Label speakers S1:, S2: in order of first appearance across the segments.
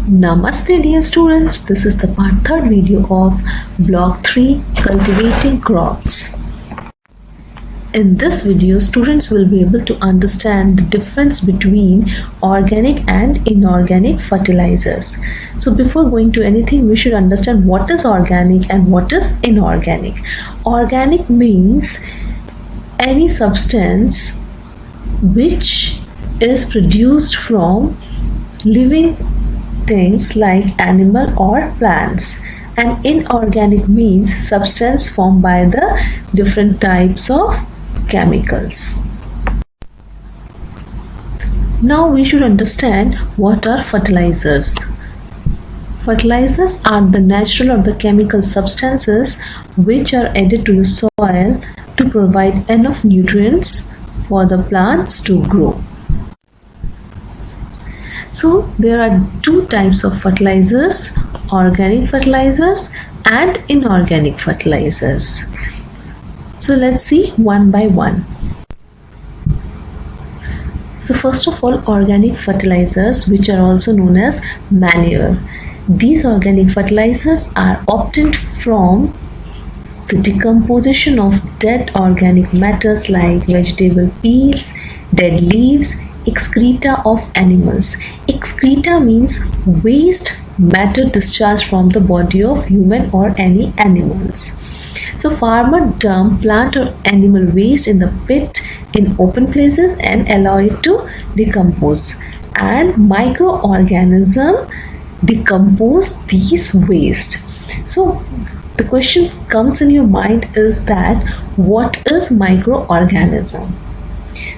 S1: Namaste dear students, this is the part 3rd video of block 3 cultivating crops. In this video, students will be able to understand the difference between organic and inorganic fertilizers. So before going to anything, we should understand what is organic and what is inorganic. Organic means any substance which is produced from living things like animal or plants, and inorganic means substance formed by the different types of chemicals. Now we should understand what are fertilizers. Fertilizers are the natural or the chemical substances which are added to the soil to provide enough nutrients for the plants to grow. So there are two types of fertilizers, organic fertilizers and inorganic fertilizers. So let's see one by one. So first of all, organic fertilizers, which are also known as manure. These organic fertilizers are obtained from the decomposition of dead organic matters like vegetable peels, dead leaves, excreta of animals. Excreta means waste matter discharged from the body of human or any animals. So farmer dump plant or animal waste in the pit in open places and allow it to decompose, and microorganisms decompose these waste. So the question comes in your mind is that what is microorganism?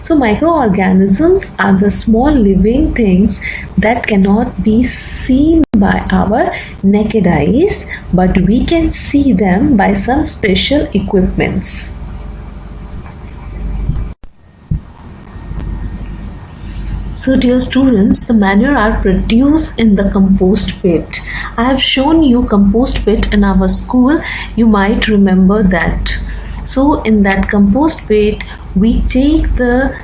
S1: So microorganisms are the small living things that cannot be seen by our naked eyes, but we can see them by some special equipments. So dear students, the manure are produced in the compost pit. I have shown you compost pit in our school. You might remember that. So in that compost pit, we take the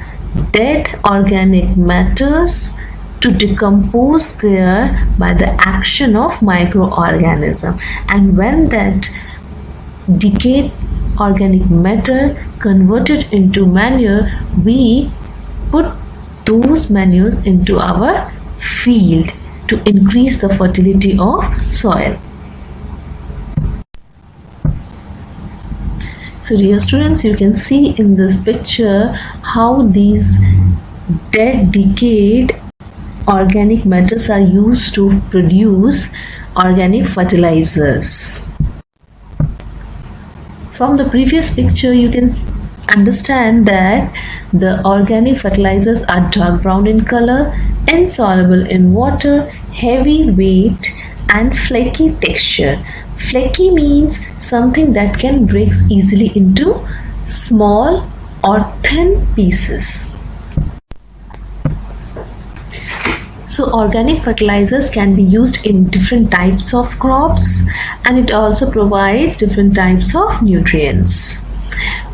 S1: dead organic matters to decompose there by the action of microorganism, and when that decayed organic matter converted into manure, we put those manures into our field to increase the fertility of soil. So dear students, you can see in this picture how these dead decayed organic matters are used to produce organic fertilizers. From the previous picture, you can understand that the organic fertilizers are dark brown in color, insoluble in water, heavy weight and flaky texture. Flaky means something that can break easily into small or thin pieces. So organic fertilizers can be used in different types of crops, and it also provides different types of nutrients.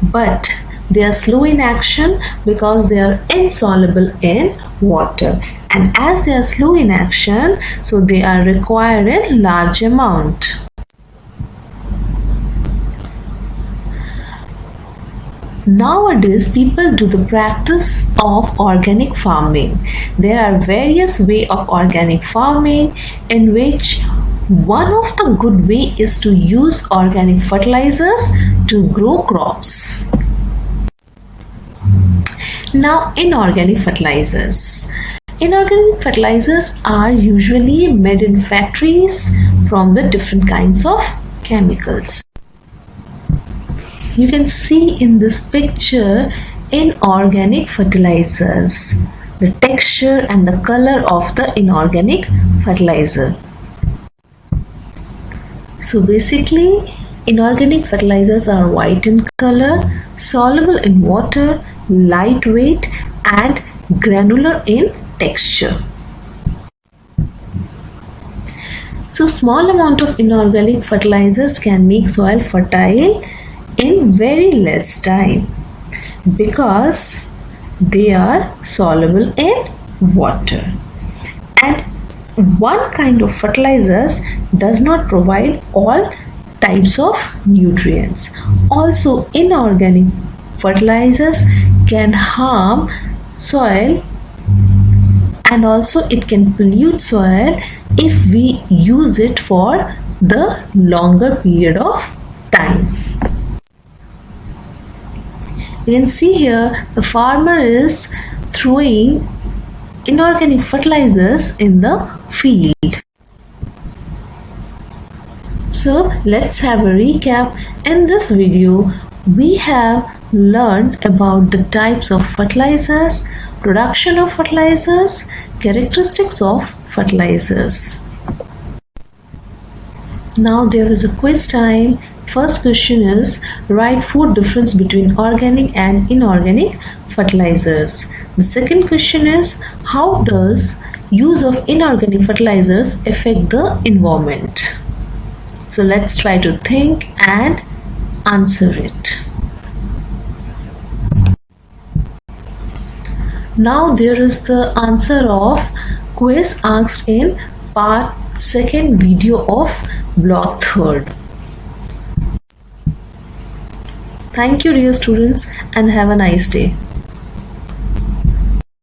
S1: But they are slow in action because they are insoluble in water, and as they are slow in action, so they are required in large amount. Nowadays, people do the practice of organic farming. There are various ways of organic farming, in which one of the good way is to use organic fertilizers to grow crops. Now, inorganic fertilizers. Inorganic fertilizers are usually made in factories from the different kinds of chemicals. You can see in this picture inorganic fertilizers, the texture and the color of the inorganic fertilizer. So basically, inorganic fertilizers are white in color, soluble in water, lightweight and granular in texture. So small amount of inorganic fertilizers can make soil fertile in very less time because they are soluble in water, and one kind of fertilizers does not provide all types of nutrients. Also, inorganic fertilizers can harm soil, and also it can pollute soil if we use it for the longer period of time. You can see here the farmer is throwing inorganic fertilizers in the field. So let's have a recap. In this video, we have learned about the types of fertilizers, production of fertilizers, characteristics of fertilizers. Now there is a quiz time. First question is, write 4 difference between organic and inorganic fertilizers. The second question is, how does use of inorganic fertilizers affect the environment? So let's try to think and answer it. Now there is the answer of quiz asked in part 2nd video of blog 3rd. Thank you dear students, and have a nice day.